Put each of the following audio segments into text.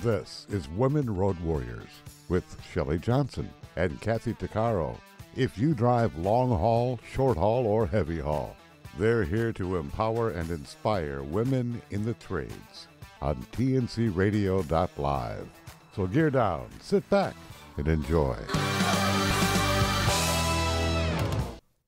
This is Women Road Warriors with Shelley Johnson and Kathy Tuccaro. If you drive long haul, short haul, or heavy haul, they're here to empower and inspire women in the trades on tncradio.live. So gear down, sit back, and enjoy.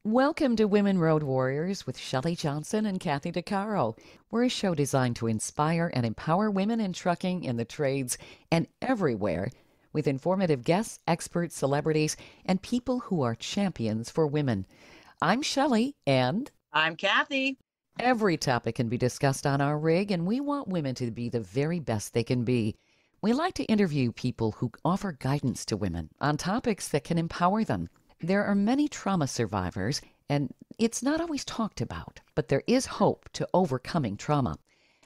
Welcome to Women Road Warriors with Shelley Johnson and Kathy Tuccaro. We're a show designed to inspire and empower women in trucking, in the trades, and everywhere, with informative guests, experts, celebrities, and people who are champions for women. I'm Shelley, and I'm Kathy. Every topic can be discussed on our rig, and we want women to be the very best they can be. We like to interview people who offer guidance to women on topics that can empower them. There are many trauma survivors, and it's not always talked about, but there is hope to overcoming trauma.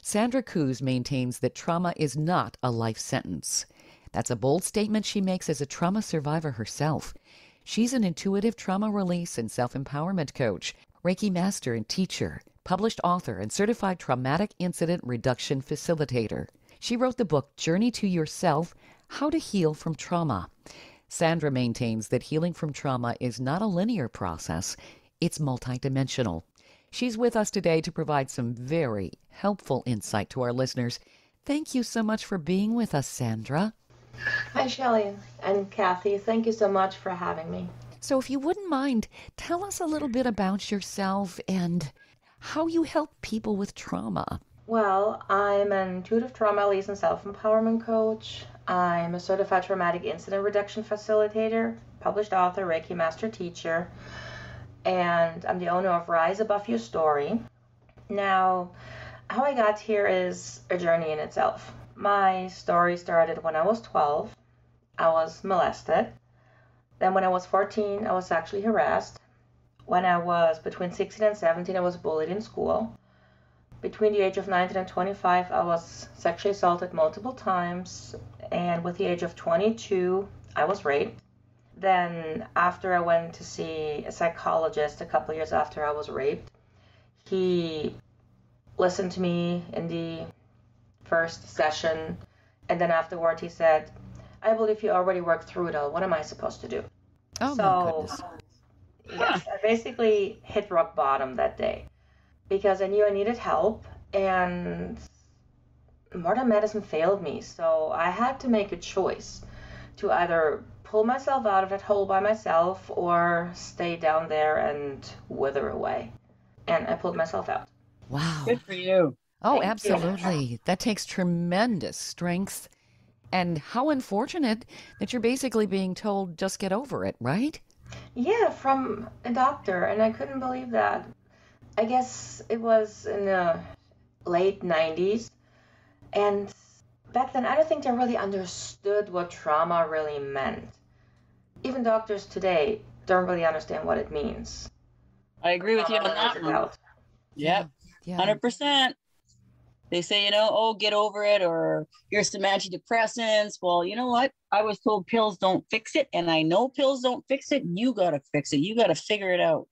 Sandra Cooze maintains that trauma is not a life sentence. That's a bold statement she makes as a trauma survivor herself. She's an intuitive trauma release and self-empowerment coach, Reiki master and teacher, published author, and certified traumatic incident reduction facilitator. She wrote the book Journey to Yourself: How to Heal from Trauma. Sandra maintains that healing from trauma is not a linear process, it's multidimensional. She's with us today to provide some very helpful insight to our listeners. Thank you so much for being with us, Sandra. Hi, Shelley and Kathy. Thank you so much for having me. So if you wouldn't mind, tell us a little bit about yourself and how you help people with trauma. Well, I'm an intuitive trauma release and self-empowerment coach. I'm a certified traumatic incident reduction facilitator, published author, Reiki master teacher, and I'm the owner of Rise Above Your Story. Now, how I got here is a journey in itself. My story started when I was 12. I was molested. Then when I was 14, I was sexually harassed. When I was between 16 and 17, I was bullied in school. Between the age of 19 and 25, I was sexually assaulted multiple times, and with the age of 22, I was raped. Then after I went to see a psychologist a couple years after I was raped, he listened to me in the first session, and then afterward he said, I believe you already worked through it all. What am I supposed to do? Oh, my goodness. Yes, I basically hit rock bottom that day, because I knew I needed help, and modern medicine failed me. So I had to make a choice to either pull myself out of that hole by myself or stay down there and wither away. And I pulled myself out. Wow. Good for you. Oh, Thank absolutely. you. That takes tremendous strength. And how unfortunate that you're basically being told, just get over it, right? Yeah, from a doctor, and I couldn't believe that. I guess it was in the late 90s, and back then I don't think they really understood what trauma really meant. Even doctors today don't really understand what it means. I agree with you on that one. Yep, Yeah. 100%. They say, oh, get over it, or here's some antidepressants. Well, you know what? I was told pills don't fix it, and I know pills don't fix it. You got to fix it. You got to figure it out.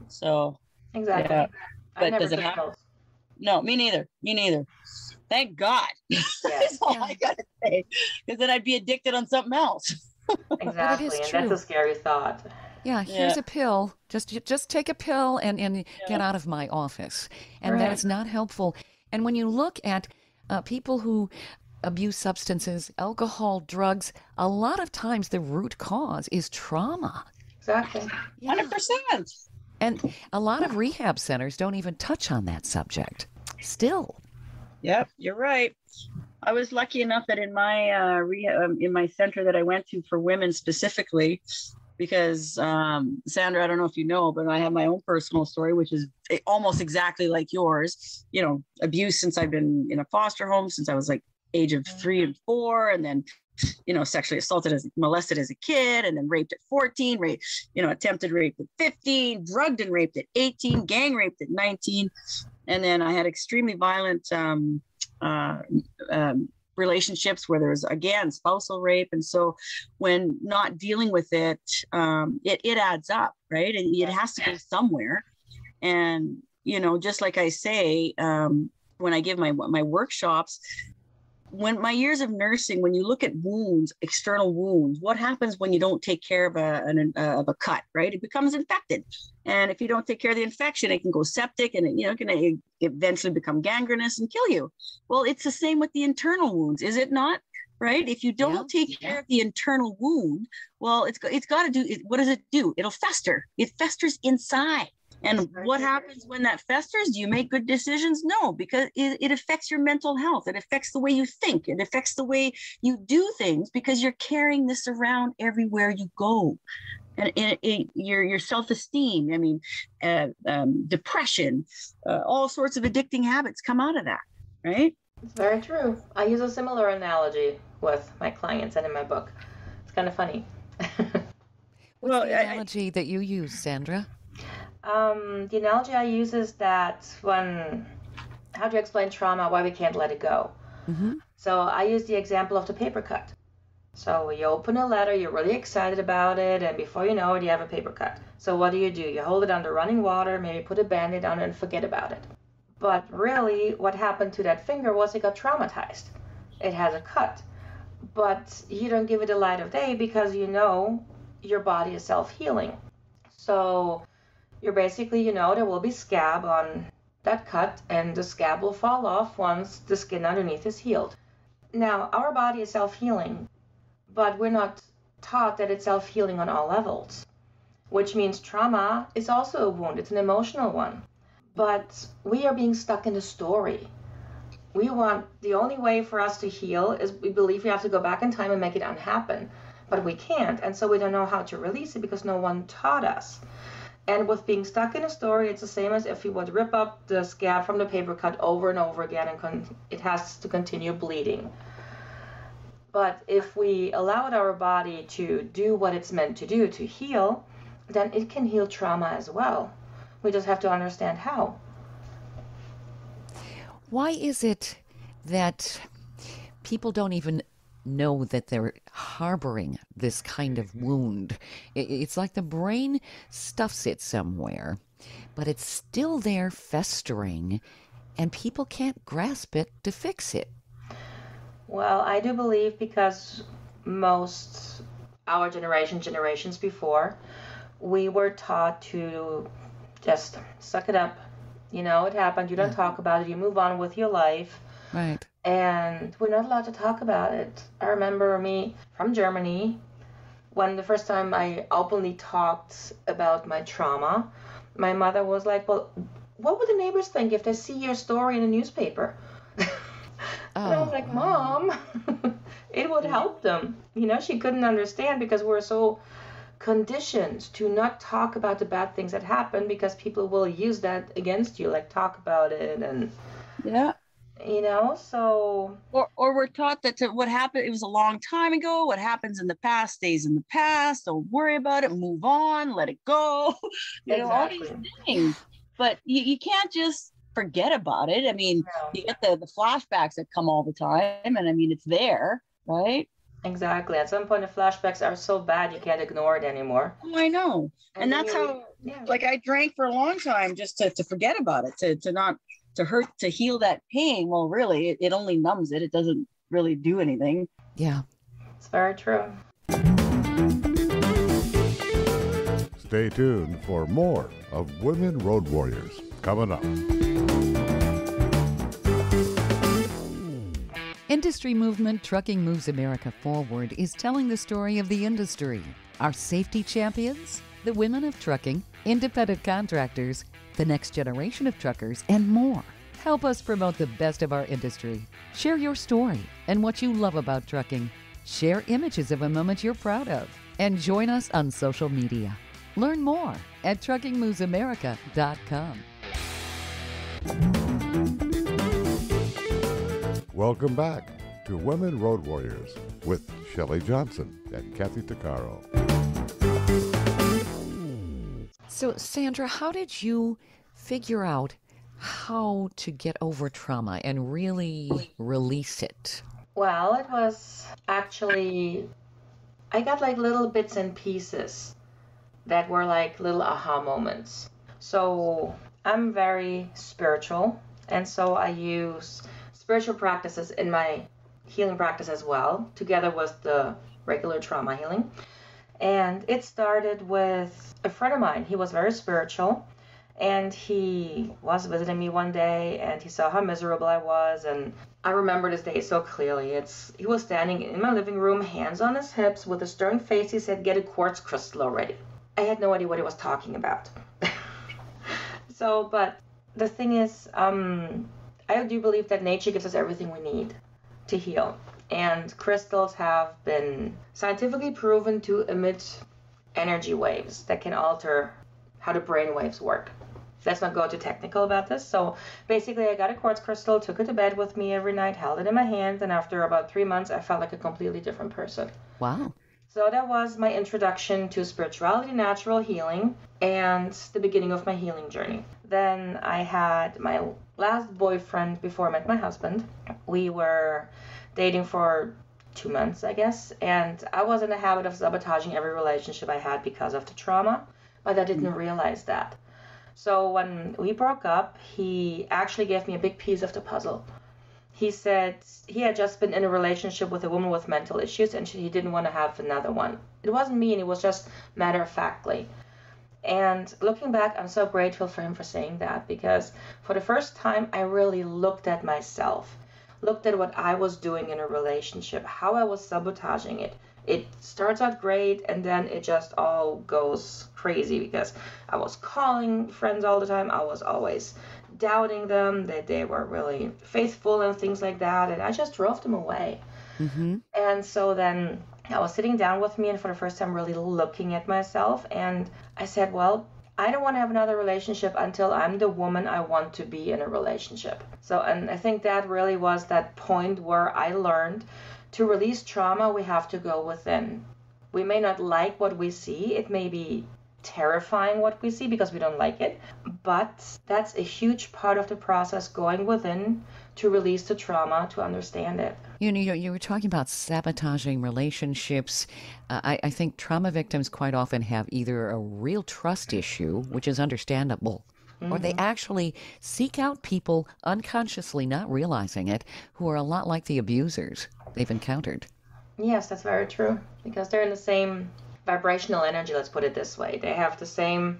So, Exactly. yeah. I But never does it took happen? pills. No, me neither. Thank God. That's all I got to say. Because then I'd be addicted on something else. Exactly, is and true. that's a scary thought. Yeah, here's Yeah. a pill. Just take a pill and get out of my office. And Right. that is not helpful. And when you look at people who abuse substances, alcohol, drugs, a lot of times the root cause is trauma. Exactly. 100%. And a lot of rehab centers don't even touch on that subject. Still. Yep, you're right. I was lucky enough that in my in my center that I went to for women specifically, because Sandra, I don't know if you know, but I have my own personal story, which is almost exactly like yours. Abuse since I've been in a foster home since I was like age of 3 and 4, and then sexually molested as a kid, and then raped at 14, attempted rape at 15, drugged and raped at 18, gang raped at 19. And then I had extremely violent relationships where there's, again, spousal rape. And so when not dealing with it, it adds up, right? And it has to go somewhere. And, just like I say, when I give my workshops, when my years of nursing, when you look at wounds, external wounds, what happens when you don't take care of a cut, right? It becomes infected. And if you don't take care of the infection, it can go septic and it can eventually become gangrenous and kill you. Well, it's the same with the internal wounds, is it not? Right? If you don't take care of the internal wound, well, it's got to do, what does it do? It'll fester. It festers inside. And what happens when that festers? Do you make good decisions? No, because it affects your mental health. It affects the way you think. It affects the way you do things because you're carrying this around everywhere you go. And your self-esteem, depression, all sorts of addicting habits come out of that, right? It's very true. I use a similar analogy with my clients and in my book. It's kind of funny. What's the analogy that you use, Sandra? The analogy I use is that how to explain trauma, why we can't let it go. Mm-hmm. So I use the example of the paper cut. So you open a letter, you're really excited about it, and before you know it, you have a paper cut. So what do? You hold it under running water, maybe put a Band-Aid on it and forget about it. But really, what happened to that finger was it got traumatized. It has a cut. But you don't give it a light of day because you know your body is self-healing. So you're basically, there will be scab on that cut, and the scab will fall off once the skin underneath is healed. Now, our body is self-healing, but we're not taught that it's self-healing on all levels, which means trauma is also a wound. It's an emotional one. But we are being stuck in the story. The only way for us to heal is we believe we have to go back in time and make it unhappen, but we can't, and so we don't know how to release it because no one taught us. And with being stuck in a story, it's the same as if you would rip up the scab from the paper cut over and over again, and it has to continue bleeding. But if we allowed our body to do what it's meant to do, to heal, then it can heal trauma as well. We just have to understand how. Why is it that people don't even know that they're harboring this kind of wound? It's like the brain stuffs it somewhere, but it's still there festering, and people can't grasp it to fix it. Well, I do believe because our generations before, we were taught to just suck it up. It happened. You don't talk about it. You move on with your life. Right. And we're not allowed to talk about it. I remember me from Germany, when the first time I openly talked about my trauma, my mother was like, well, what would the neighbors think if they see your story in the newspaper? And I was like, Mom, it would help them. She couldn't understand because we're so conditioned to not talk about the bad things that happen because people will use that against you, like talk about it and so or we're taught that what happened, it was a long time ago. What happens in the past stays in the past. Don't worry about it. Move on. Let it go. All these things. But you can't just forget about it. You get the flashbacks that come all the time, and it's there, right? Exactly. At some point, the flashbacks are so bad you can't ignore it anymore. Oh, I know. And that's how, I drank for a long time just to forget about it, to heal that pain. Well, really, it only numbs it. It doesn't really do anything. Yeah. It's very true. Stay tuned for more of Women Road Warriors coming up. Industry movement Trucking Moves America Forward is telling the story of the industry. Our safety champions, the women of trucking, independent contractors, the next generation of truckers, and more. Help us promote the best of our industry. Share your story and what you love about trucking. Share images of a moment you're proud of. And join us on social media. Learn more at truckingmovesamerica.com. Welcome back to Women Road Warriors with Shelley Johnson and Kathy Tuccaro. So, Sandra, how did you figure out how to get over trauma and really release it? Well, it was actually, I got like little bits and pieces that were like little aha moments. So I'm very spiritual, and so I use spiritual practices in my healing practice as well, together with the regular trauma healing. And it started with a friend of mine. He was very spiritual, and he was visiting me one day, and he saw how miserable I was. And I remember this day so clearly. He was standing in my living room, hands on his hips, with a stern face. He said, "Get a quartz crystal already." I had no idea what he was talking about. But the thing is, I do believe that nature gives us everything we need to heal. And crystals have been scientifically proven to emit energy waves that can alter how the brain waves work. Let's not go too technical about this. So basically, I got a quartz crystal, took it to bed with me every night, held it in my hand, and after about 3 months, I felt like a completely different person. Wow. So that was my introduction to spirituality, natural healing, and the beginning of my healing journey. Then I had my last boyfriend before I met my husband. We were dating for 2 months, I guess, and I was in the habit of sabotaging every relationship I had because of the trauma, but I didn't realize that. So when we broke up, he actually gave me a big piece of the puzzle. He said he had just been in a relationship with a woman with mental issues, and he didn't want to have another one. It wasn't mean, it was just matter-of-factly. And looking back, I'm so grateful for him for saying that, because for the first time, I really looked at myself, looked at what I was doing in a relationship, how I was sabotaging it. It starts out great, and then it just all goes crazy, because I was calling friends all the time. I was always doubting them, that they were really faithful and things like that, and I just drove them away. Mm-hmm. And so then I was sitting down with me, and for the first time really looking at myself, and I said, well, I don't want to have another relationship until I'm the woman I want to be in a relationship. So, and I think that really was that point where I learned to release trauma, we have to go within. We may not like what we see. It may be terrifying what we see because we don't like it, but that's a huge part of the process, going within to release the trauma, to understand it. You were talking about sabotaging relationships. I think trauma victims quite often have either a real trust issue, which is understandable, or they actually seek out people unconsciously, not realizing it, who are a lot like the abusers they've encountered. Yes, that's very true, because they're in the same vibrational energy, let's put it this way. They have the same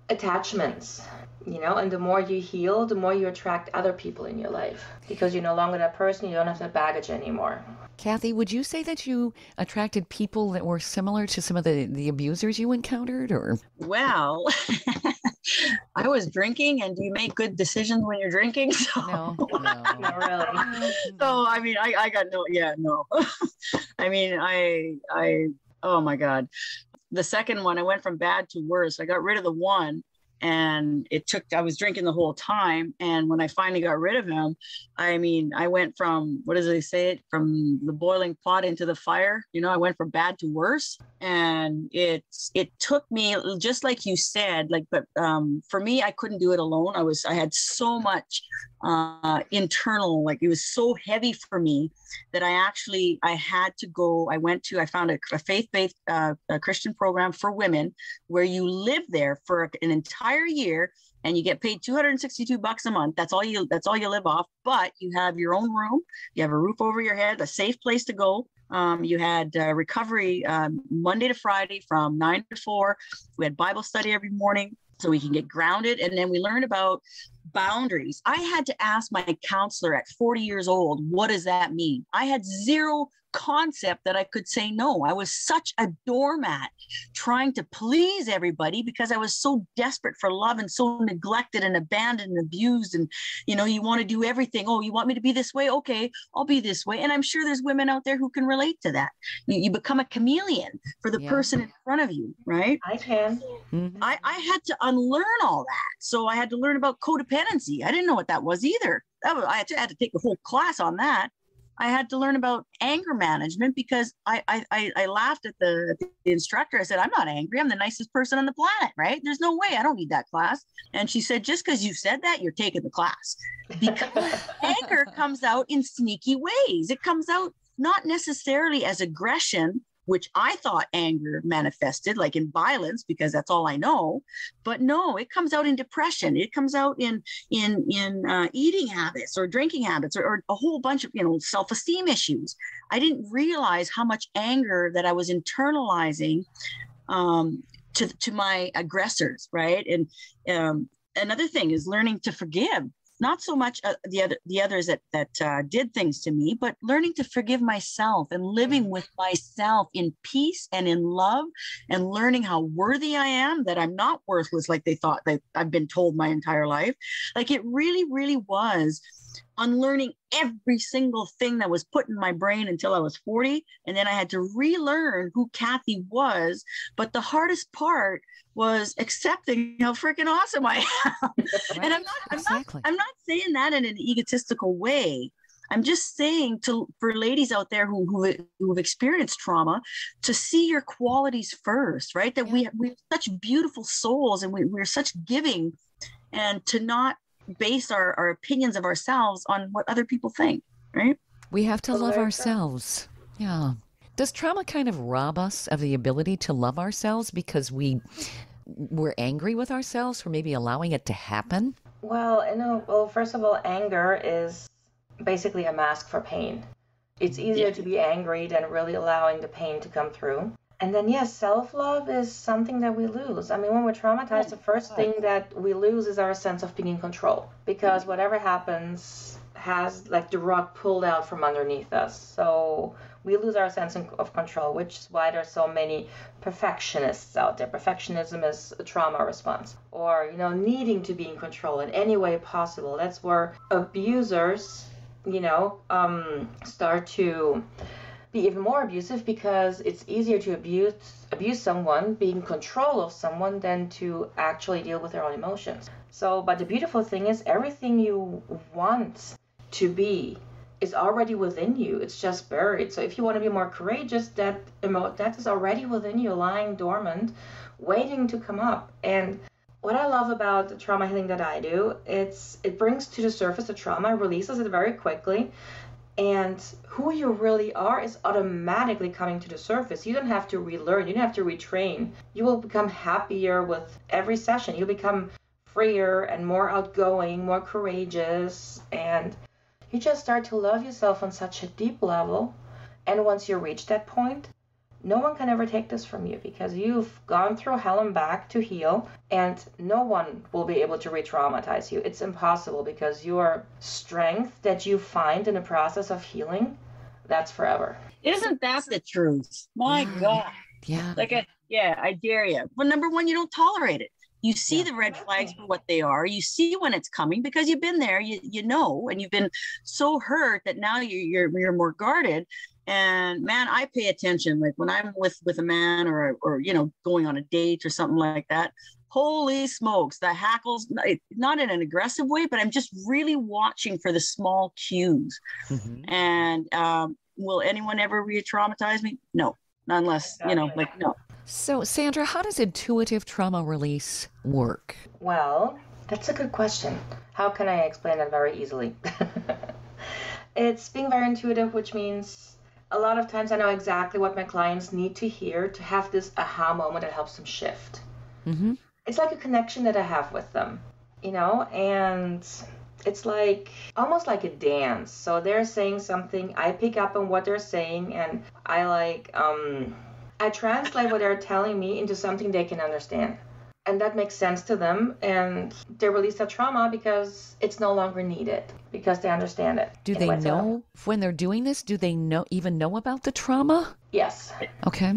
attachments, and the more you heal, the more you attract other people in your life, because you're no longer that person, you don't have that baggage anymore. Kathy, would you say that you attracted people that were similar to some of the abusers you encountered, or? Well, I was drinking, and do you make good decisions when you're drinking? So. No, Not really. So, I mean, I got no. I mean, oh my God. The second one, I went from bad to worse. I got rid of the one, and I was drinking the whole time. And when I finally got rid of him, I mean, I went from, what does they say? From the boiling pot into the fire. I went from bad to worse. And it took me, just like you said, but for me, I couldn't do it alone. I had so much internal, it was so heavy for me that I had to go. I found a faith-based Christian program for women where you live there for an entire year, and you get paid $262 a month. That's all you live off. But you have your own room, you have a roof over your head, a safe place to go. You had recovery Monday to Friday from 9 to 4. We had Bible study every morning so we can get grounded. And then we learned about boundaries. I had to ask my counselor at 40 years old, what does that mean? I had zero concept that I could say no. I was such a doormat trying to please everybody because I was so desperate for love and so neglected and abandoned and abused. And, you want to do everything. Oh, you want me to be this way? Okay, I'll be this way. And I'm sure there's women out there who can relate to that. You become a chameleon for the person in front of you, right? I can. Mm-hmm. I had to unlearn all that. So I had to learn about codependency. I didn't know what that was either. I had to take a whole class on that. I had to learn about anger management because I laughed at the instructor. I said, I'm not angry. I'm the nicest person on the planet, right? There's no way. I don't need that class. And she said, just because you said that, you're taking the class. Because anger comes out in sneaky ways. It comes out not necessarily as aggression, which I thought anger manifested like in violence because that's all I know. But no, it comes out in depression. It comes out in eating habits or drinking habits or a whole bunch of, self-esteem issues. I didn't realize how much anger that I was internalizing to my aggressors, right? And another thing is learning to forgive. Not so much the others that did things to me, but learning to forgive myself and living with myself in peace and in love, and learning how worthy I am, that I'm not worthless like they thought, that I've been told my entire life. Like it really, really was unlearning every single thing that was put in my brain until I was 40. And then I had to relearn who Kathy was. But the hardest part was accepting how freaking awesome I am. Right. And I'm not saying that in an egotistical way. I'm just saying for ladies out there who've experienced trauma, to see your qualities first, right? That we have such beautiful souls, and we're such giving, and to not base our opinions of ourselves on what other people think, right? We have to love ourselves. Yeah. Does trauma kind of rob us of the ability to love ourselves because we're angry with ourselves for maybe allowing it to happen? Well, first of all, anger is basically a mask for pain. It's easier to be angry than really allowing the pain to come through. And then, yes, self-love is something that we lose. I mean, when we're traumatized, the first thing that we lose is our sense of being in control, because whatever happens has like the rug pulled out from underneath us. So we lose our sense of control, which is why there's so many perfectionists out there. Perfectionism is a trauma response, or, needing to be in control in any way possible. That's where abusers, start to be even more abusive, because it's easier to abuse someone, be in control of someone, than to actually deal with their own emotions. So, but the beautiful thing is, everything you want to be is already within you. It's just buried. So if you want to be more courageous, that is already within you, lying dormant, waiting to come up. And what I love about the trauma healing that I do, it brings to the surface the trauma, releases it very quickly, and who you really are is automatically coming to the surface. You don't have to relearn. You don't have to retrain. You will become happier with every session. You'll become freer and more outgoing, more courageous, and you just start to love yourself on such a deep level. And once you reach that point, no one can ever take this from you, because you've gone through hell and back to heal, and no one will be able to re-traumatize you. It's impossible, because your strength that you find in the process of healing, that's forever. Isn't that the truth? My God. Yeah. I dare you. Well, number one, you don't tolerate it. You see the red flags for what they are. You see when it's coming, because you've been there, you know, and you've been so hurt that now you're more guarded. And man, I pay attention. Like when I'm with a man or going on a date or something like that, holy smokes, the hackles, not in an aggressive way, but I'm just really watching for the small cues. Mm-hmm. And will anyone ever re-traumatize me? No, unless, no. So, Sandra, how does intuitive trauma release work? Well, that's a good question. How can I explain that very easily? It's being very intuitive, which means a lot of times I know exactly what my clients need to hear to have this aha moment that helps them shift. Mm-hmm. It's like a connection that I have with them, and it's like almost like a dance. So they're saying something, I pick up on what they're saying, and I translate what they're telling me into something they can understand. And that makes sense to them, and they release that trauma because it's no longer needed, because they understand it. Do they know when they're doing this? Do they even know about the trauma? Yes. Okay.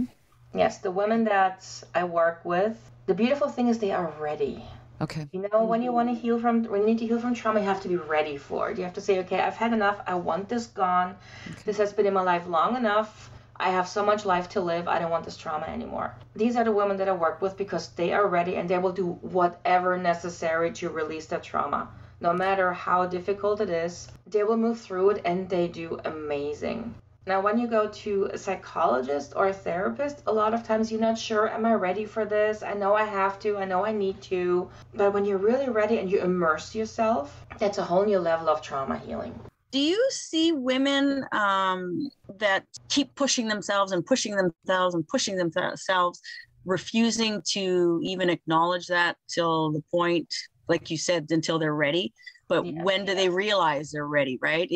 Yes, the women that I work with, the beautiful thing is they are ready. Okay. When you need to heal from trauma, you have to be ready for it. You have to say, okay, I've had enough. I want this gone. Okay. This has been in my life long enough. I have so much life to live. I don't want this trauma anymore. These are the women that I work with because they are ready, and they will do whatever necessary to release that trauma. No matter how difficult it is, they will move through it, and they do amazing. Now, when you go to a psychologist or a therapist, a lot of times you're not sure, am I ready for this? I know I have to, I know I need to. But when you're really ready and you immerse yourself, that's a whole new level of trauma healing. Do you see women that keep pushing themselves and pushing themselves and pushing themselves, refusing to even acknowledge that till the point, like you said, until they're ready? But when do they realize they're ready, right?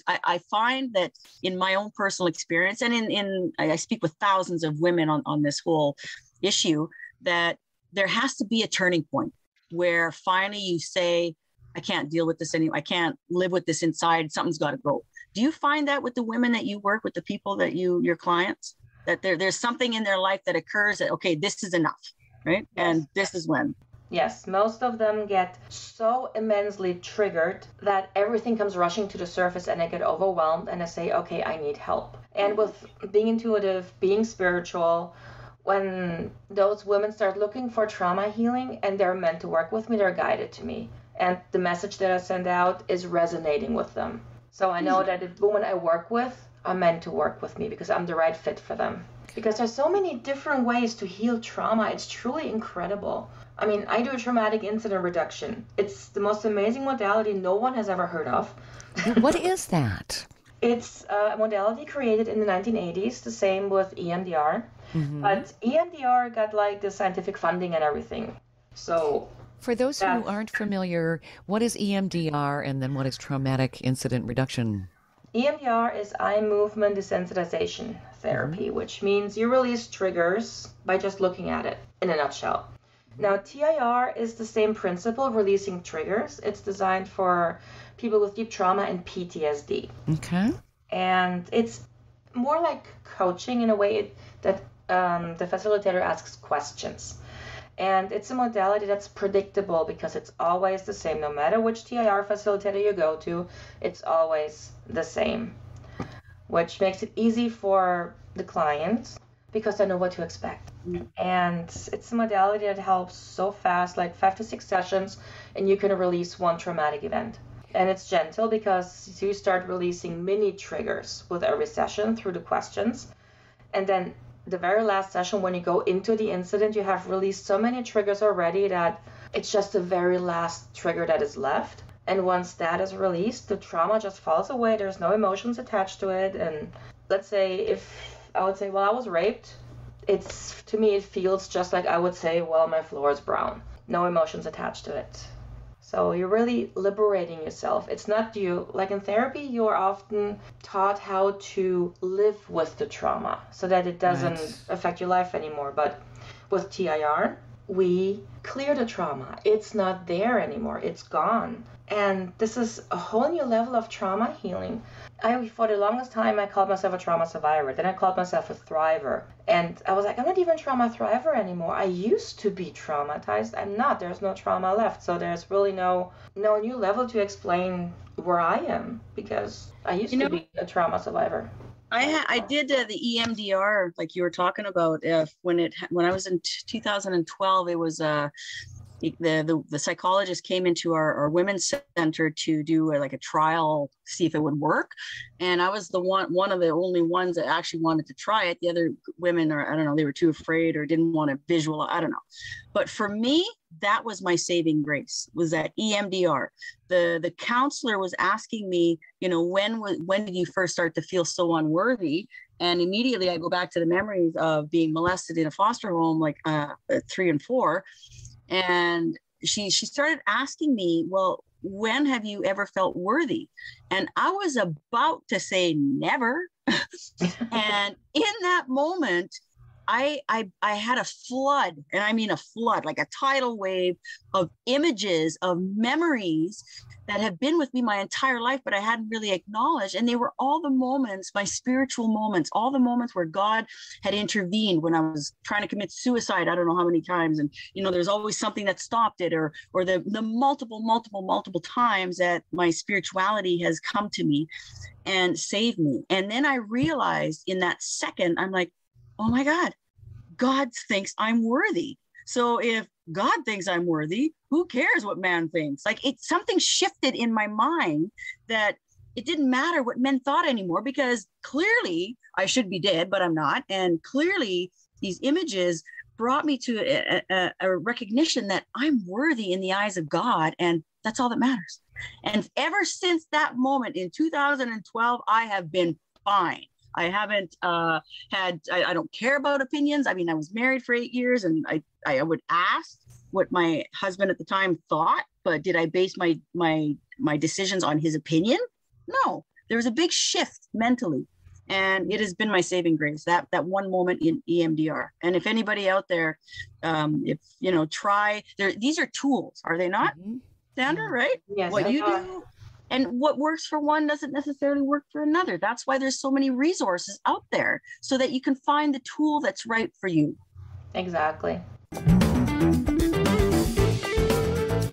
I find that in my own personal experience, and I speak with thousands of women on this whole issue, that there has to be a turning point where finally you say, I can't deal with this anymore. I can't live with this inside. Something's got to go. Do you find that with the women that you work with, the people that your clients, that there's something in their life that occurs that, okay, this is enough, right? Yes. And this is when. Yes, most of them get so immensely triggered that everything comes rushing to the surface and they get overwhelmed and they say, okay, I need help. And with being intuitive, being spiritual, when those women start looking for trauma healing and they're meant to work with me, they're guided to me. And the message that I send out is resonating with them. So I know that the women I work with are meant to work with me because I'm the right fit for them. Because there's so many different ways to heal trauma. It's truly incredible. I mean, I do traumatic incident reduction. It's the most amazing modality no one has ever heard of. What is that? It's a modality created in the 1980s, the same with EMDR. Mm-hmm. But EMDR got like the scientific funding and everything. So for those who aren't familiar, what is EMDR and then what is traumatic incident reduction? EMDR is eye movement desensitization therapy, which means you release triggers by just looking at it, in a nutshell. Now, TIR is the same principle, releasing triggers. It's designed for people with deep trauma and PTSD. Okay. And it's more like coaching in a way that the facilitator asks questions. And it's a modality that's predictable because it's always the same. No matter which TIR facilitator you go to, it's always the same, which makes it easy for the client because they know what to expect. Mm-hmm. And it's a modality that helps so fast, like 5 to 6 sessions, and you can release one traumatic event. And it's gentle because you start releasing mini triggers with every session through the questions. And then the very last session, when you go into the incident, you have released so many triggers already that it's just the very last trigger that is left. And once that is released, the trauma just falls away. There's no emotions attached to it. And let's say if I would say, well, I was raped, to me, it feels just like I would say, well, my floor is brown. No emotions attached to it. So you're really liberating yourself. It's not you. Like in therapy, you're often taught how to live with the trauma so that it doesn't affect your life anymore. But with TIR, we clear the trauma. It's not there anymore. It's gone. And this is a whole new level of trauma healing. For the longest time, I called myself a trauma survivor. Then I called myself a thriver. And I was like, I'm not even a trauma thriver anymore. I used to be traumatized. I'm not. There's no trauma left. So there's really no new level to explain where I am because I used to be a trauma survivor. I did the EMDR like you were talking about. When I was in 2012, it was the psychologist came into our women's center to do a trial, see if it would work. And I was one of the only ones that actually wanted to try it. The other women, I don't know, they were too afraid or didn't want to visualize, I don't know. But for me, that was my saving grace, was that EMDR. The counselor was asking me, when did you first start to feel so unworthy? And immediately I go back to the memories of being molested in a foster home, like 3 and 4. And she started asking me, well, when have you ever felt worthy? And I was about to say never. And in that moment, I had a flood, and I mean a flood, like a tidal wave of images, of memories that have been with me my entire life, but I hadn't really acknowledged. And they were all the moments, my spiritual moments, all the moments where God had intervened when I was trying to commit suicide. I don't know how many times. And, there's always something that stopped it, or the multiple times that my spirituality has come to me and saved me. And then I realized in that second, I'm like, oh my God, God thinks I'm worthy. So if God thinks I'm worthy, who cares what man thinks? Like something shifted in my mind that it didn't matter what men thought anymore, because clearly I should be dead, but I'm not. And clearly these images brought me to a recognition that I'm worthy in the eyes of God, and that's all that matters. And ever since that moment in 2012, I have been fine. I haven't I don't care about opinions. I mean, I was married for 8 years, and I would ask what my husband at the time thought, but did I base my decisions on his opinion? No, there was a big shift mentally. And it has been my saving grace, that one moment in EMDR. And if anybody out there, these are tools, are they not, Sandra, right? Yes. What you do and what works for one doesn't necessarily work for another. That's why there's so many resources out there so that you can find the tool that's right for you. Exactly.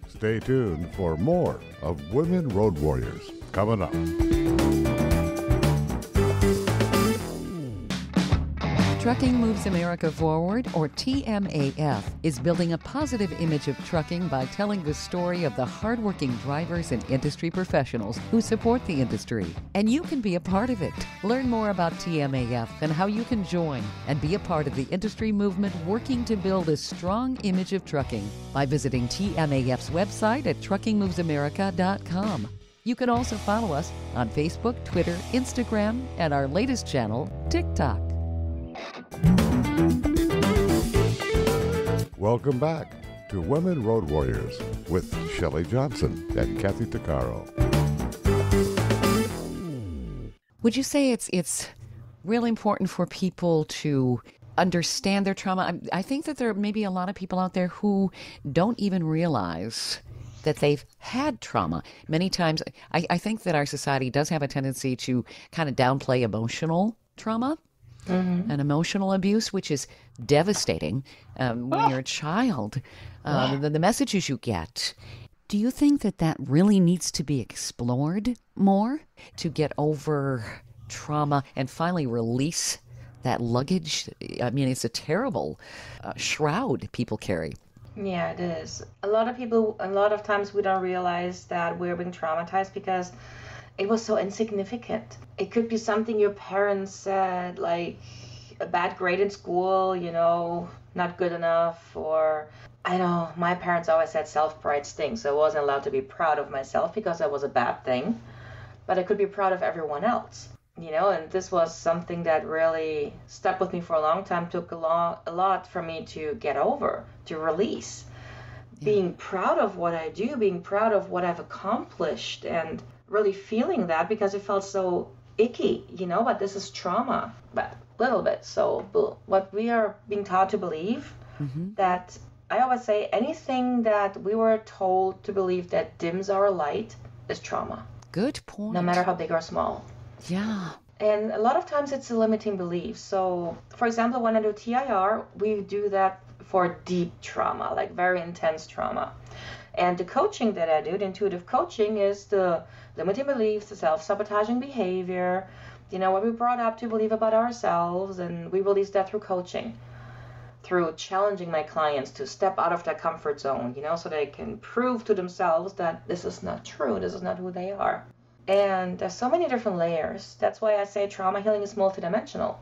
Stay tuned for more of Women Road Warriors coming up. Trucking Moves America Forward, or TMAF, is building a positive image of trucking by telling the story of the hardworking drivers and industry professionals who support the industry. And you can be a part of it. Learn more about TMAF and how you can join and be a part of the industry movement working to build a strong image of trucking by visiting TMAF's website at truckingmovesamerica.com. You can also follow us on Facebook, Twitter, Instagram, and our latest channel, TikTok. Welcome back to Women Road Warriors with Shelley Johnson and Kathy Tuccaro. Would you say it's really important for people to understand their trauma? I think that there may be a lot of people out there who don't even realize that they've had trauma. Many times, I think that our society does have a tendency to kind of downplay emotional trauma. And emotional abuse, which is devastating when you're a child. The messages you get. Do you think that really needs to be explored more to get over trauma and finally release that luggage? I mean, it's a terrible shroud people carry. Yeah, it is. A lot of times we don't realize that we're being traumatized because it was so insignificant. It could be something your parents said, like a bad grade in school, not good enough, or I know my parents always said self-pride stinks, so I wasn't allowed to be proud of myself because that was a bad thing, but I could be proud of everyone else, and this was something that really stuck with me for a long time, took a lot for me to get over, to release. Yeah. Being proud of what I do, being proud of what I've accomplished, and really feeling that because it felt so icky, but this is trauma, but a little bit. So what we are being taught to believe, that I always say anything that we were told to believe that dims our light is trauma. Good point. No matter how big or small. Yeah. And a lot of times it's a limiting belief. So, for example, when I do TIR, we do that for deep trauma, like very intense trauma. And the coaching that I do, the intuitive coaching, is the limiting beliefs, the self-sabotaging behavior, what we brought up to believe about ourselves, and we release that through coaching, through challenging my clients to step out of their comfort zone, so they can prove to themselves that this is not true, this is not who they are. And there's so many different layers. That's why I say trauma healing is multidimensional.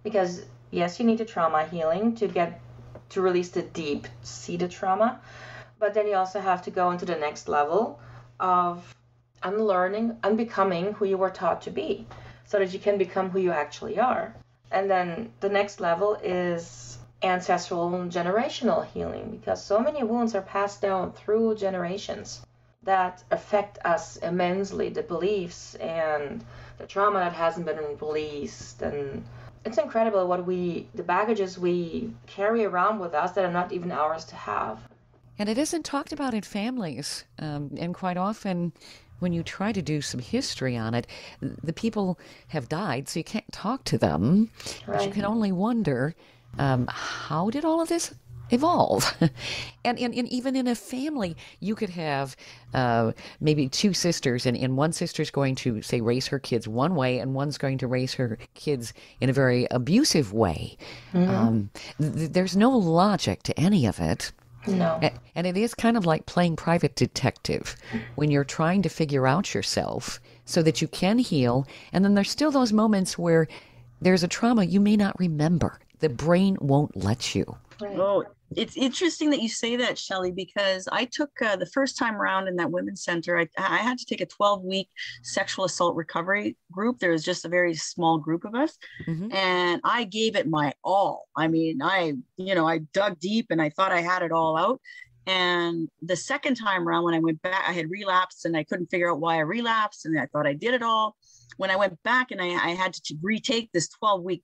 Because yes, you need the trauma healing to release the deep-seated trauma, but then you also have to go into the next level of unlearning, unbecoming who you were taught to be, so that you can become who you actually are. And then the next level is ancestral and generational healing, because so many wounds are passed down through generations that affect us immensely, the beliefs and the trauma that hasn't been released. And it's incredible the baggages we carry around with us that are not even ours to have. And it isn't talked about in families. And quite often, when you try to do some history on it, the people have died, so you can't talk to them. Right. But you can only wonder, how did all of this evolve? and even in a family, you could have maybe two sisters, and one sister's going to, say, raise her kids one way, and one's going to raise her kids in a very abusive way. There's no logic to any of it. No. And it is kind of like playing private detective when you're trying to figure out yourself so that you can heal. And then there's still those moments where there's a trauma you may not remember. The brain won't let you. Right. Oh, it's interesting that you say that, Shelley, because I took the first time around in that women's center, I had to take a 12-week sexual assault recovery group. There was just a very small group of us. Mm-hmm. And I gave it my all. I mean, I dug deep and I thought I had it all out. And the second time around, when I went back, I had relapsed and I couldn't figure out why I relapsed. And I thought I did it all. When I went back and I had to retake this 12-week,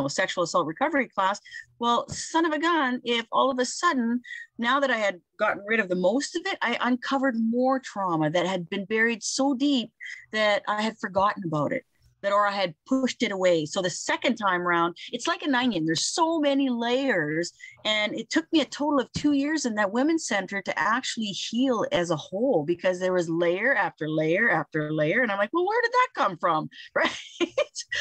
sexual assault recovery class, well, son of a gun, if all of a sudden, now that I had gotten rid of the most of it, I uncovered more trauma that had been buried so deep that I had forgotten about it. Or I had pushed it away. So the second time around, it's like an onion. There's so many layers. And it took me a total of 2 years in that women's center to actually heal as a whole, because there was layer after layer after layer. And I'm like, well, where did that come from? Right.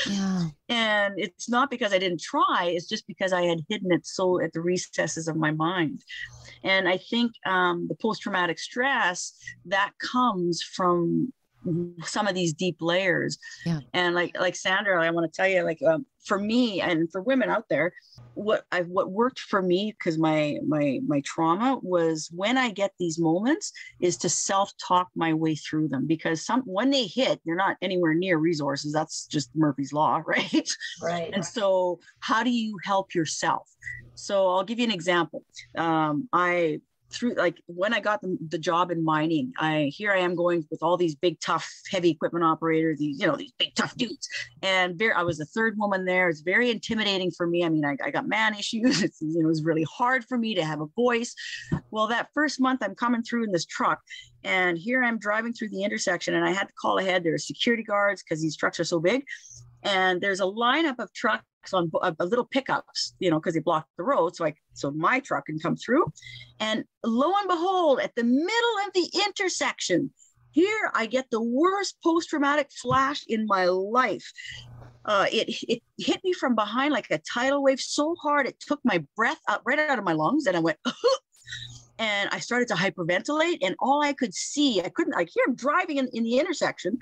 Yeah. And it's not because I didn't try. It's just because I had hidden it so at the recesses of my mind. And I think the post-traumatic stress that comes from some of these deep layers. Yeah. And like Sandra, I want to tell you, for me and for women out there, what worked for me, because my trauma was, when I get these moments, is to self-talk my way through them, because when they hit, you're not anywhere near resources. That's just Murphy's Law, right? Right. And so how do you help yourself? So I'll give you an example. When I got the job in mining, here I am going with all these big, tough, heavy equipment operators, these big, tough dudes. And I was the third woman there. It's very intimidating for me. I mean, I got man issues. It was really hard for me to have a voice. Well, that first month I'm coming through in this truck, and here I'm driving through the intersection, and I had to call ahead. There are security guards because these trucks are so big. And there's a lineup of trucks on little pickups, because they block the road. So my truck can come through. And lo and behold, at the middle of the intersection, here I get the worst post-traumatic flash in my life. It hit me from behind like a tidal wave so hard, it took my breath right out of my lungs. And I went, and I started to hyperventilate. And all I could see, I hear him driving in the intersection.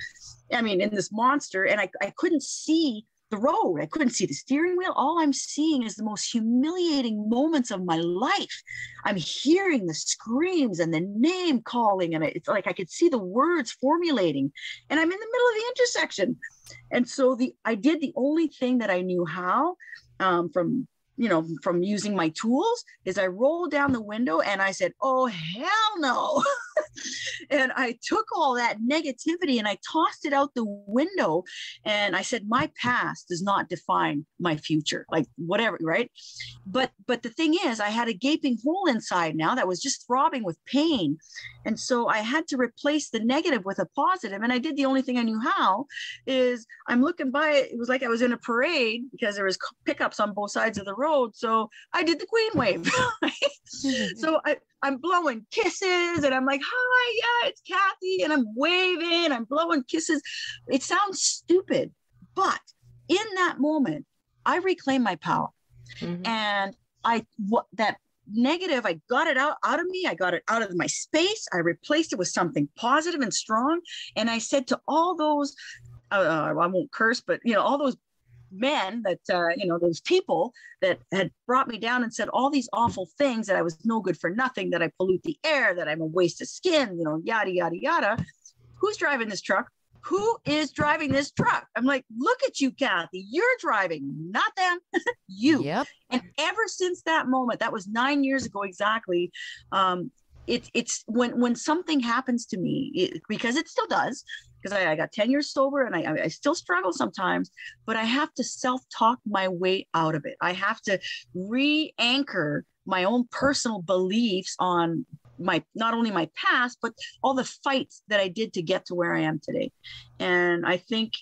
I mean, in this monster, and I couldn't see the road. I couldn't see the steering wheel. All I'm seeing is the most humiliating moments of my life. I'm hearing the screams and the name calling, and it's like I could see the words formulating, and I'm in the middle of the intersection. And so I did the only thing that I knew how, from using my tools, is I rolled down the window and I said, oh, hell no. And I took all that negativity and I tossed it out the window. And I said, my past does not define my future, like whatever, right? But the thing is, I had a gaping hole inside now that was just throbbing with pain. And so I had to replace the negative with a positive. And I did the only thing I knew how, is I'm looking by it. It was like I was in a parade because there was pickups on both sides of the road. So I did the queen wave. So I'm blowing kisses and I'm like, hi, yeah, it's Kathy. And I'm waving, I'm blowing kisses. It sounds stupid, but in that moment, I reclaimed my power. Mm-hmm. And that negative, I got it out of me. I got it out of my space. I replaced it with something positive and strong. And I said to all those, I won't curse, but all those men that, those people that had brought me down and said all these awful things, that I was no good for nothing, that I pollute the air, that I'm a waste of skin, yada, yada, yada. Who's driving this truck? Who is driving this truck? I'm like, look at you, Kathy. You're driving, not them. You. Yep. And ever since that moment, that was 9 years ago exactly, it's when something happens to me, because it still does, because I got 10 years sober and I still struggle sometimes, but I have to self-talk my way out of it. I have to re-anchor my own personal beliefs on not only my past, but all the fights that I did to get to where I am today. And I think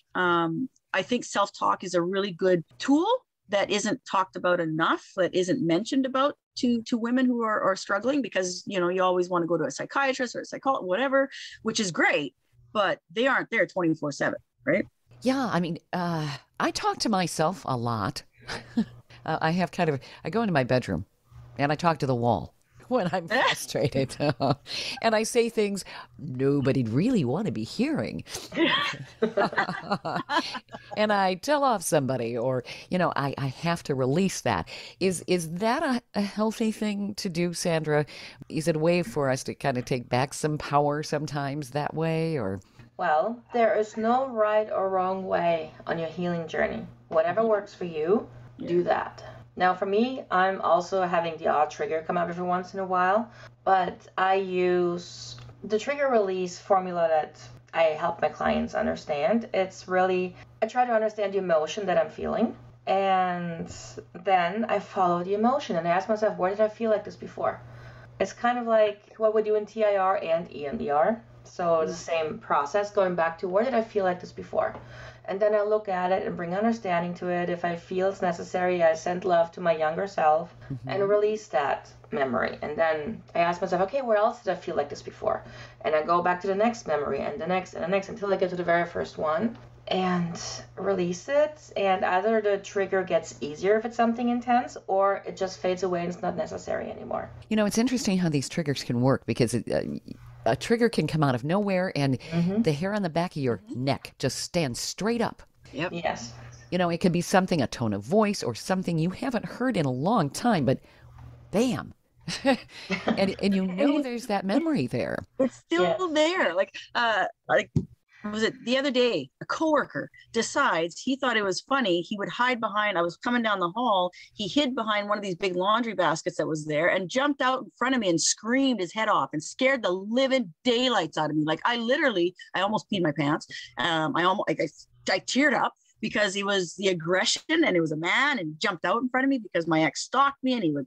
self-talk is a really good tool that isn't talked about enough, that isn't mentioned about to women who are struggling, because, you always want to go to a psychiatrist or a psychologist, whatever, which is great, but they aren't there 24/7, right? Yeah. I mean, I talk to myself a lot. I go into my bedroom and I talk to the wall. when I'm frustrated. And I say things nobody'd really want to be hearing. And I tell off somebody, or, I have to release that. Is that a healthy thing to do, Sandra? Is it a way for us to kind of take back some power sometimes that way, or? Well, there is no right or wrong way on your healing journey. Whatever works for you, do that. Now, for me, I'm also having the odd trigger come up every once in a while, but I use the trigger release formula that I help my clients understand. It's really, I try to understand the emotion that I'm feeling, and then I follow the emotion and I ask myself, where did I feel like this before? It's kind of like what we do in TIR and EMDR. So it's the same process, going back to where did I feel like this before? And then I look at it and bring understanding to it. If I feel it's necessary, I send love to my younger self and release that memory. And then I ask myself, okay, where else did I feel like this before? And I go back to the next memory and the next and the next until I get to the very first one and release it. And either the trigger gets easier if it's something intense, or it just fades away and it's not necessary anymore. It's interesting how these triggers can work, because a trigger can come out of nowhere and the hair on the back of your neck just stands straight up. Yep. Yes. It could be something, a tone of voice, or something you haven't heard in a long time, but bam. and there's that memory there. It's still there. Like was it the other day, a coworker decides he thought it was funny. He would hide behind, I was coming down the hall. He hid behind one of these big laundry baskets that was there and jumped out in front of me and screamed his head off and scared the living daylights out of me. Like I almost peed my pants. I teared up because he was the aggression, and it was a man, and jumped out in front of me because my ex stalked me and he would,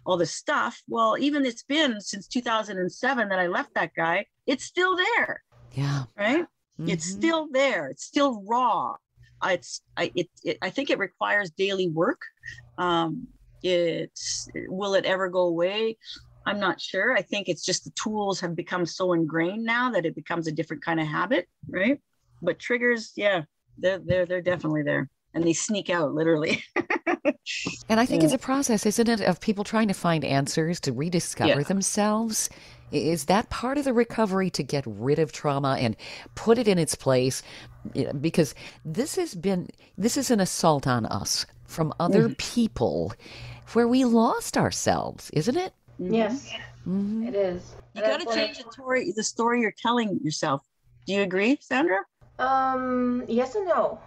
all this stuff. Well, even it's been since 2007 that I left that guy. It's still there. Yeah. Right. It's still there. It's still raw. I think it requires daily work. Will it ever go away? I'm not sure. I think it's just the tools have become so ingrained now that it becomes a different kind of habit, right? But triggers, they're definitely there, and they sneak out literally. And I think it's a process, isn't it, of people trying to find answers, to rediscover themselves. Is that part of the recovery, to get rid of trauma and put it in its place? Because this is an assault on us from other people where we lost ourselves, isn't it? Yes, it is. You got to change the story you're telling yourself. Do you agree, Sandra? Yes and no.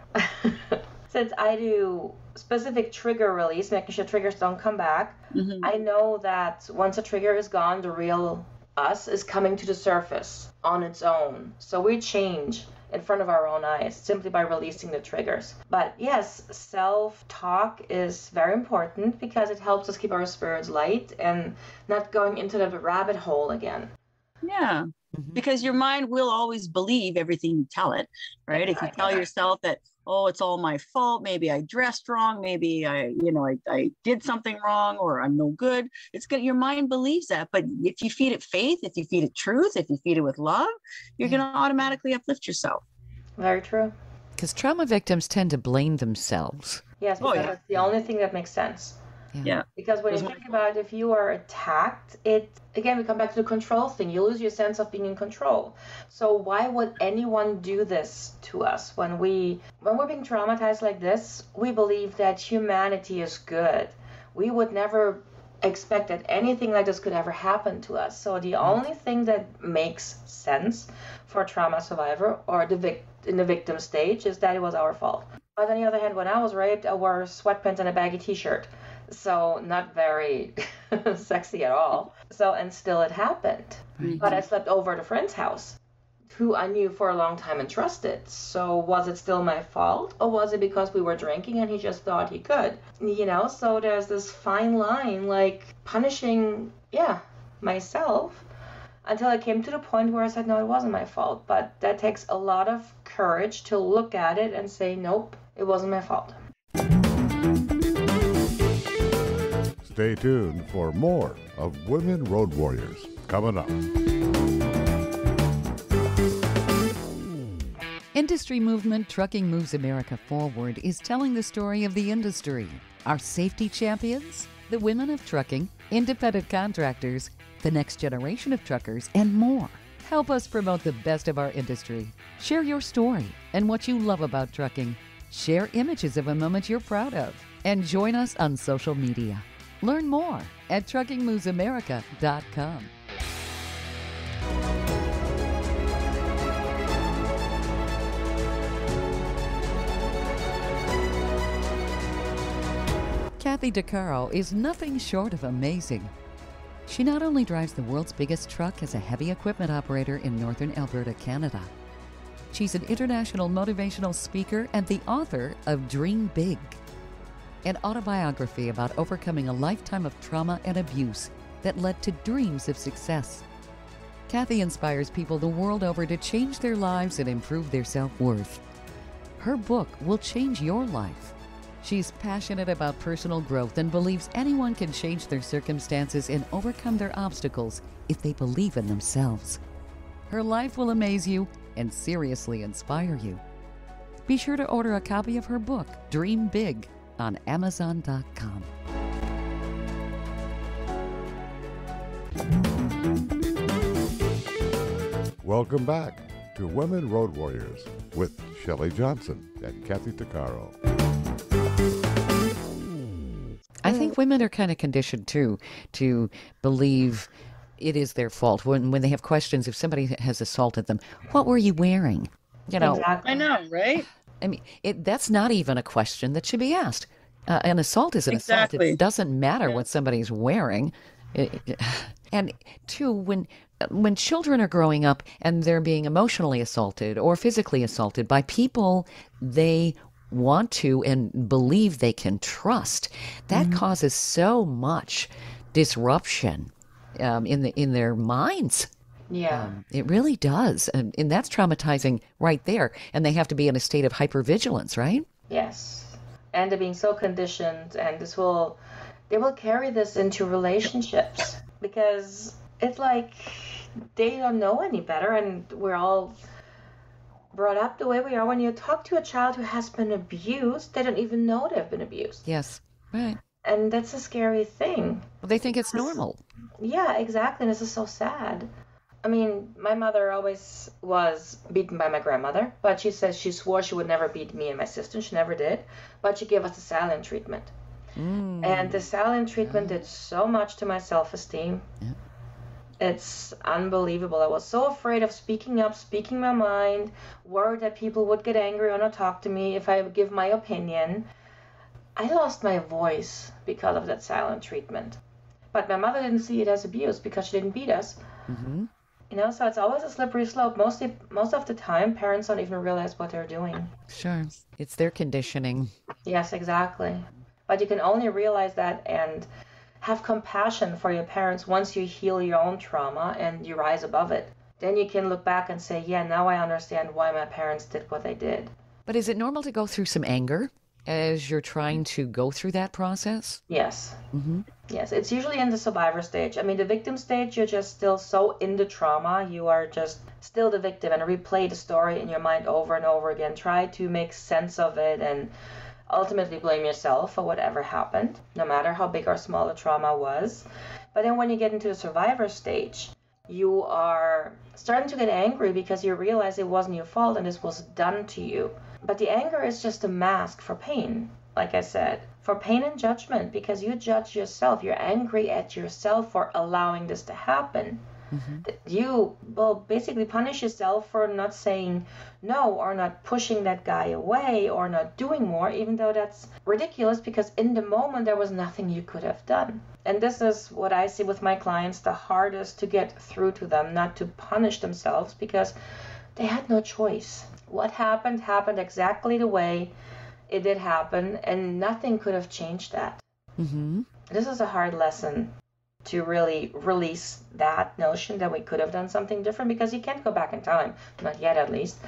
Since I do specific trigger release, making sure triggers don't come back, I know that once a trigger is gone, the real us is coming to the surface on its own. So we change in front of our own eyes simply by releasing the triggers. But yes, self-talk is very important because it helps us keep our spirits light and not going into the rabbit hole again. Yeah. Because your mind will always believe everything you tell it, right? If you tell yourself that, oh, it's all my fault, maybe I dressed wrong, maybe I did something wrong, or I'm no good, your mind believes that. But if you feed it faith, if you feed it truth, if you feed it with love, you're going to automatically uplift yourself. Very true. Because trauma victims tend to blame themselves. Yes, because that's the only thing that makes sense. Yeah. Because when you think about it, if you are attacked, again, we come back to the control thing. You lose your sense of being in control. So why would anyone do this to us? When we're being traumatized like this, we believe that humanity is good. We would never expect that anything like this could ever happen to us. So the only thing that makes sense for a trauma survivor or in the victim stage is that it was our fault. But on the other hand, when I was raped, I wore sweatpants and a baggy t-shirt. So not very sexy at all. And still it happened. But I slept over at a friend's house who I knew for a long time and trusted. So was it still my fault? Or was it because we were drinking and he just thought he could? So there's this fine line, like punishing, myself, until I came to the point where I said, no, it wasn't my fault. But that takes a lot of courage to look at it and say, nope, it wasn't my fault. Stay tuned for more of Women Road Warriors coming up. Industry movement Trucking Moves America Forward is telling the story of the industry, our safety champions, the women of trucking, independent contractors, the next generation of truckers, and more. Help us promote the best of our industry. Share your story and what you love about trucking. Share images of a moment you're proud of. And join us on social media. Learn more at truckingmovesamerica.com. Kathy Tuccaro is nothing short of amazing. She not only drives the world's biggest truck as a heavy equipment operator in northern Alberta, Canada. She's an international motivational speaker and the author of Dream Big, an autobiography about overcoming a lifetime of trauma and abuse that led to dreams of success. Kathy inspires people the world over to change their lives and improve their self-worth. Her book will change your life. She's passionate about personal growth and believes anyone can change their circumstances and overcome their obstacles if they believe in themselves. Her life will amaze you and seriously inspire you. Be sure to order a copy of her book, Dream Big, on Amazon.com. Welcome back to Women Road Warriors with Shelley Johnson and Kathy Tuccaro. I think women are kind of conditioned too to believe it is their fault when they have questions. If somebody has assaulted them, what were you wearing? You know, Exactly. I know, right? I mean, that's not even a question that should be asked. An assault is an assault. Exactly. It doesn't matter what somebody's wearing. And two, when children are growing up and they're being emotionally assaulted or physically assaulted by people they want to and believe they can trust, that causes so much disruption in their minds. Yeah. It really does. And that's traumatizing right there. And they have to be in a state of hypervigilance, right? Yes. And they're being so conditioned, and they will carry this into relationships because it's like they don't know any better, and we're all brought up the way we are. When you talk to a child who has been abused, they don't even know they've been abused. Yes. Right. And that's a scary thing. Well, they think it's normal. Yeah, exactly. And this is so sad. I mean, my mother always was beaten by my grandmother, but she says she swore she would never beat me and my sister. She never did. But she gave us the silent treatment. And the silent treatment did so much to my self-esteem. Yeah. It's unbelievable. I was so afraid of speaking up, speaking my mind, worried that people would get angry or not talk to me if I would give my opinion. I lost my voice because of that silent treatment. But my mother didn't see it as abuse because she didn't beat us. You know, so it's always a slippery slope. Most of the time, parents don't even realize what they're doing. Sure. It's their conditioning. Yes, exactly. But you can only realize that and have compassion for your parents once you heal your own trauma and you rise above it. Then you can look back and say, yeah, now I understand why my parents did what they did. But is it normal to go through some anger as you're trying to go through that process? Yes. Yes, it's usually in the survivor stage. I mean, the victim stage, you're just still so in the trauma. You are just still the victim and replay the story in your mind over and over again. Try to make sense of it and ultimately blame yourself for whatever happened, no matter how big or small the trauma was. But then when you get into the survivor stage, you are starting to get angry because you realize it wasn't your fault and this was done to you. But the anger is just a mask for pain, like I said, for pain and judgment, because you judge yourself. You're angry at yourself for allowing this to happen. You will basically punish yourself for not saying no or not pushing that guy away or not doing more, even though that's ridiculous because in the moment there was nothing you could have done. And this is what I see with my clients, the hardest to get through to them, not to punish themselves because they had no choice. What happened exactly the way it did happen, and nothing could have changed that. This is a hard lesson to really release that notion that we could have done something different, because you can't go back in time. Not yet, at least.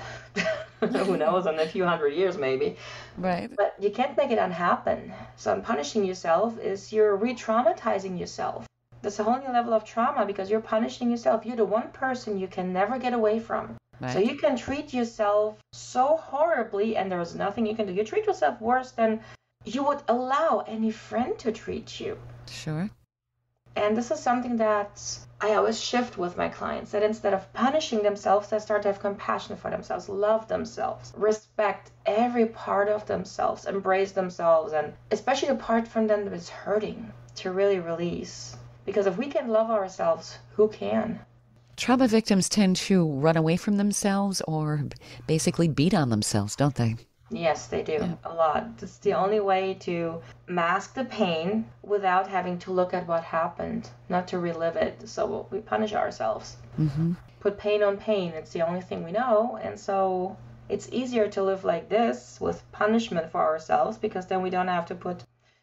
Who knows, in a few hundred years maybe. Right. But you can't make it unhappen. So punishing yourself is you're re-traumatizing yourself. That's a whole new level of trauma because you're punishing yourself. You're the one person you can never get away from. Right. So you can treat yourself so horribly and there's nothing you can do. You treat yourself worse than you would allow any friend to treat you. Sure. And this is something that I always shift with my clients, that instead of punishing themselves, they start to have compassion for themselves, love themselves, respect every part of themselves, embrace themselves, and especially the part from them that is hurting, to really release. Because if we can love ourselves, who can? Trauma victims tend to run away from themselves or basically beat on themselves, don't they? Yes, they do. A lot. It's the only way to mask the pain without having to look at what happened, not to relive it. So we punish ourselves. Mm-hmm. Put pain on pain. It's the only thing we know. And so it's easier to live like this with punishment for ourselves, because then we don't have to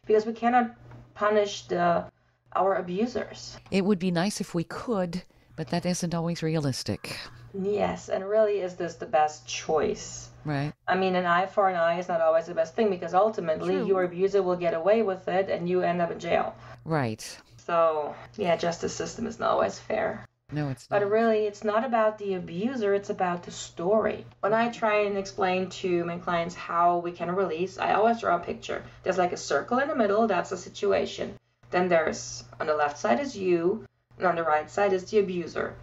because we cannot punish our abusers. It would be nice if we could, but that isn't always realistic. Yes, and really, is this the best choice? Right. I mean, an eye for an eye is not always the best thing, because ultimately your abuser will get away with it and you end up in jail. Right. So, yeah, justice system is not always fair. No, it's not. But really, it's not about the abuser, it's about the story. When I try and explain to my clients how we can release, I always draw a picture. There's like a circle in the middle, that's the situation. Then there's, on the left side is you, and on the right side is the abuser.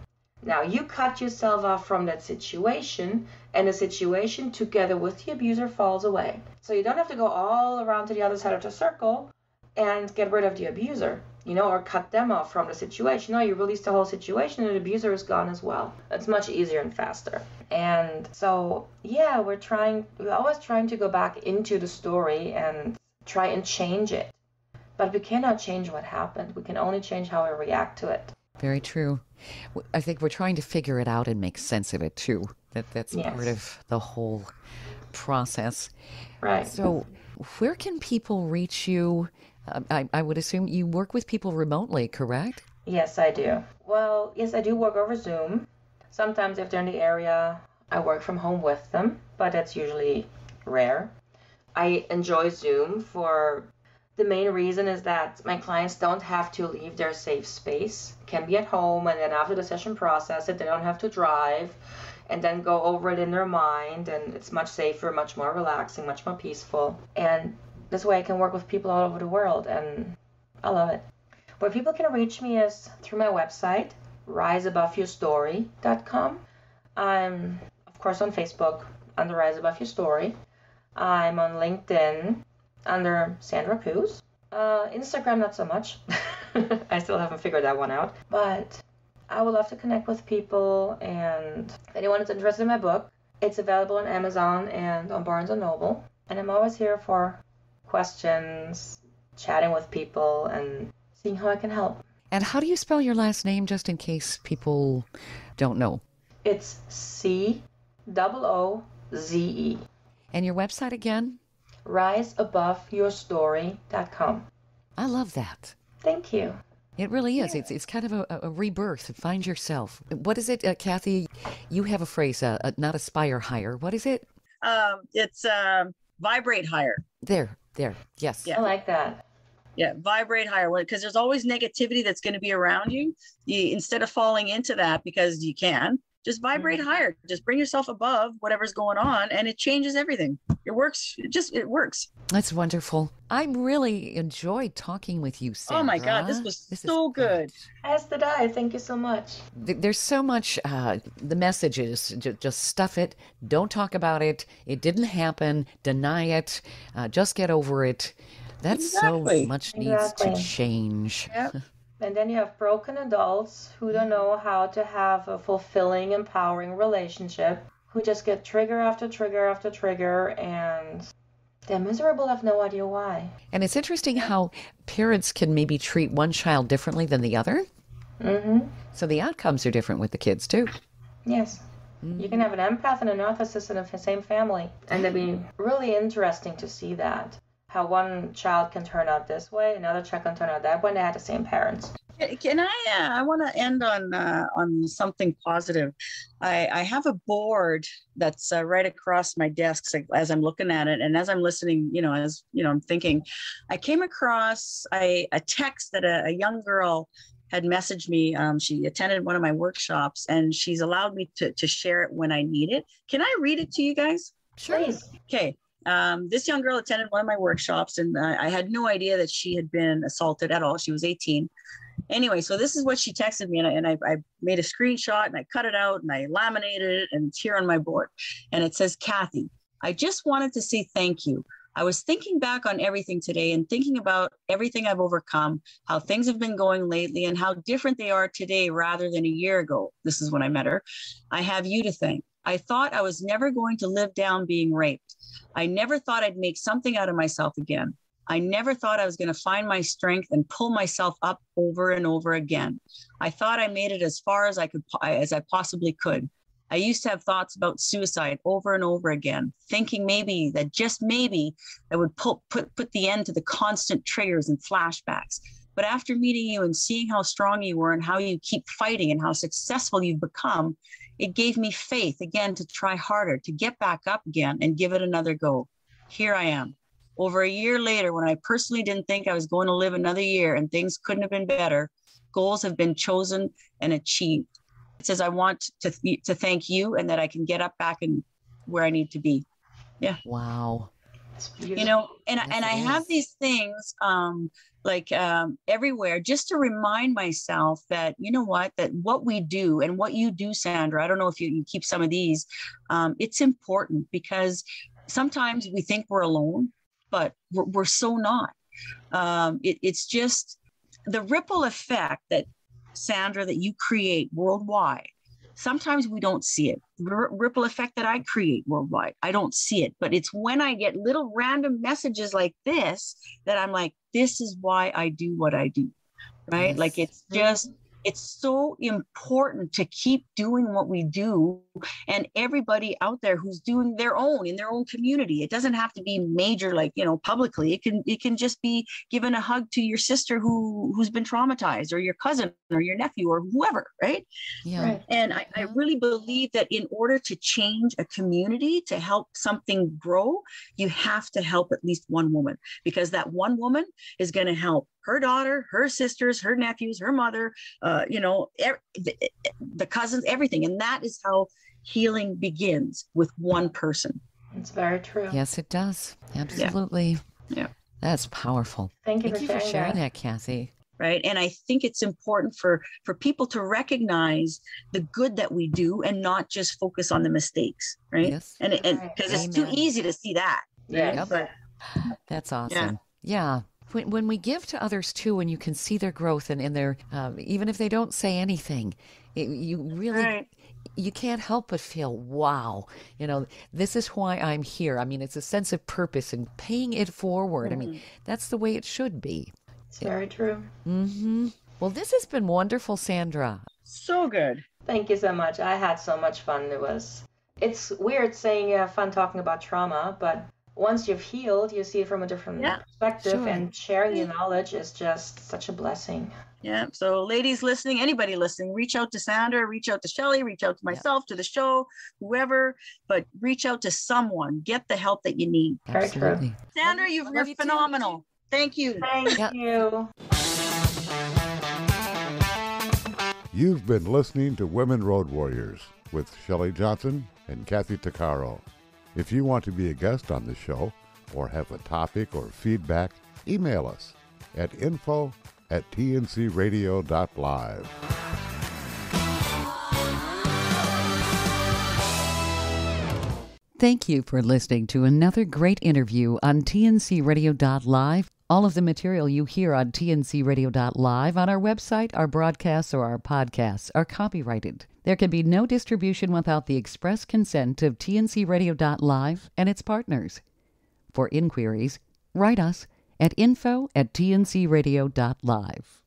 Now, you cut yourself off from that situation, and the situation together with the abuser falls away. So you don't have to go all around to the other side of the circle and get rid of the abuser, or cut them off from the situation. No, you release the whole situation and the abuser is gone as well. It's much easier and faster. And so, yeah, we're always trying to go back into the story and try and change it. But we cannot change what happened. We can only change how we react to it. Very true. I think we're trying to figure it out and make sense of it too. That's Yes. part of the whole process. Right. So where can people reach you? I would assume you work with people remotely, correct? Yes, I do. Well, yes, I do work over Zoom. Sometimes if they're in the area, I work from home with them, but that's usually rare. I enjoy Zoom for the main reason is that my clients don't have to leave their safe space. Can be at home, and then after the session process it, they don't have to drive and then go over it in their mind, and it's much safer, much more relaxing, much more peaceful. And this way I can work with people all over the world, and I love it. Where people can reach me is through my website, riseaboveyourstory.com. I'm, of course, on Facebook under Rise Above Your Story. I'm on LinkedIn under Sandra Cooze. Instagram, not so much. I still haven't figured that one out. But I would love to connect with people, and if anyone is interested in my book, it's available on Amazon and on Barnes & Noble. And I'm always here for questions, chatting with people, and seeing how I can help. And how do you spell your last name, just in case people don't know? It's COOZE. And your website again? riseaboveyourstory.com. I love that. Thank you. It really is. It's kind of a rebirth. Find yourself. What is it, Kathy? You have a phrase, not aspire higher. What is it? It's vibrate higher. There. Yes. Yeah. I like that. Yeah, vibrate higher, because there's always negativity that's going to be around you. Instead of falling into that, because you can, just vibrate higher. Just bring yourself above whatever's going on, and it changes everything. It works. It works. That's wonderful. I really enjoyed talking with you, Sandra. Oh my God, this was so good. As did I. Thank you so much. There's so much, the message is just stuff it. Don't talk about it. It didn't happen. Deny it. Just get over it. That's Exactly. so much needs to change. Yep. And then you have broken adults who don't know how to have a fulfilling, empowering relationship, who just get trigger after trigger after trigger, and they're miserable, have no idea why. And it's interesting how parents can maybe treat one child differently than the other. Mm-hmm. So the outcomes are different with the kids too. Yes. You can have an empath and a narcissist in the same family. And it'd be really interesting to see that. How one child can turn out this way, another child can turn out that way, and they had the same parents. Can I want to end on something positive. I have a board that's right across my desk as I'm looking at it, and as I'm listening, I'm thinking, I came across a text that a young girl had messaged me. She attended one of my workshops, and she's allowed me to share it when I need it. Can I read it to you guys? Sure. Please. Okay. This young girl attended one of my workshops, and I had no idea that she had been assaulted at all. She was 18. Anyway, so this is what she texted me, and I made a screenshot and I cut it out and I laminated it, and it's here on my board. And it says, Kathy, I just wanted to say thank you. I was thinking back on everything today and thinking about everything I've overcome, how things have been going lately, and how different they are today rather than a year ago. This is when I met her. I have you to thank. I thought I was never going to live down being raped. I never thought I'd make something out of myself again. I never thought I was going to find my strength and pull myself up over and over again. I thought I made it as far as I possibly could. I used to have thoughts about suicide over and over again, thinking maybe that just maybe that would put the end to the constant triggers and flashbacks. But after meeting you and seeing how strong you were and how you keep fighting and how successful you've become, it gave me faith again to try harder, to get back up again and give it another go. Here I am. Over a year later, when I personally didn't think I was going to live another year and things couldn't have been better, goals have been chosen and achieved. It says, I want to thank you and that I can get up back and where I need to be. Yeah. Wow. You know, and I have these things everywhere just to remind myself that, you know what, that what we do and what you do, Sandra, I don't know if you keep some of these, it's important because sometimes we think we're alone, but we're so not. It's just the ripple effect that, Sandra, that you create worldwide. Sometimes we don't see it. The ripple effect that I create worldwide, I don't see it. But it's when I get little random messages like this that I'm like, this is why I do what I do, right? Yes. Like it's just, it's so important to keep doing what we do, and everybody out there who's doing their own in their own community. It doesn't have to be major, like, you know, publicly. It can just be giving a hug to your sister who's been traumatized, or your cousin or your nephew or whoever, right? Yeah. Right. And I really believe that in order to change a community, to help something grow, you have to help at least one woman, because that one woman is going to help her daughter, her sisters, her nephews, her mother, the cousins, everything. And that is how healing begins, with one person. It's very true. Yes, it does. Absolutely. Yeah. That's powerful. Thank you for sharing that, Kathy. Right. And I think it's important for people to recognize the good that we do and not just focus on the mistakes. Right. Yes. And because it's too easy to see that. Right? Yep. But, that's awesome. Yeah. When we give to others too, and you can see their growth and their, even if they don't say anything, you really, you can't help but feel, wow, you know, this is why I'm here. I mean, it's a sense of purpose and paying it forward. I mean, that's the way it should be. It's very true. Mm-hmm. Well, this has been wonderful, Sandra. So good. Thank you so much. I had so much fun. It's weird saying you have fun talking about trauma, but once you've healed, you see it from a different perspective, sure. And sharing your knowledge is just such a blessing. Yeah. So ladies listening, anybody listening, reach out to Sandra, reach out to Shelley, reach out to myself, to the show, whoever, but reach out to someone. Get the help that you need. Absolutely. Sandra, you're phenomenal. Thank you. Thank you. You've been listening to Women Road Warriors with Shelley Johnson and Kathy Tuccaro. If you want to be a guest on the show or have a topic or feedback, email us at info@tncradio.live. Thank you for listening to another great interview on tncradio.live. All of the material you hear on tncradio.live, on our website, our broadcasts, or our podcasts are copyrighted. There can be no distribution without the express consent of tncradio.live and its partners. For inquiries, write us at info@tncradio.live.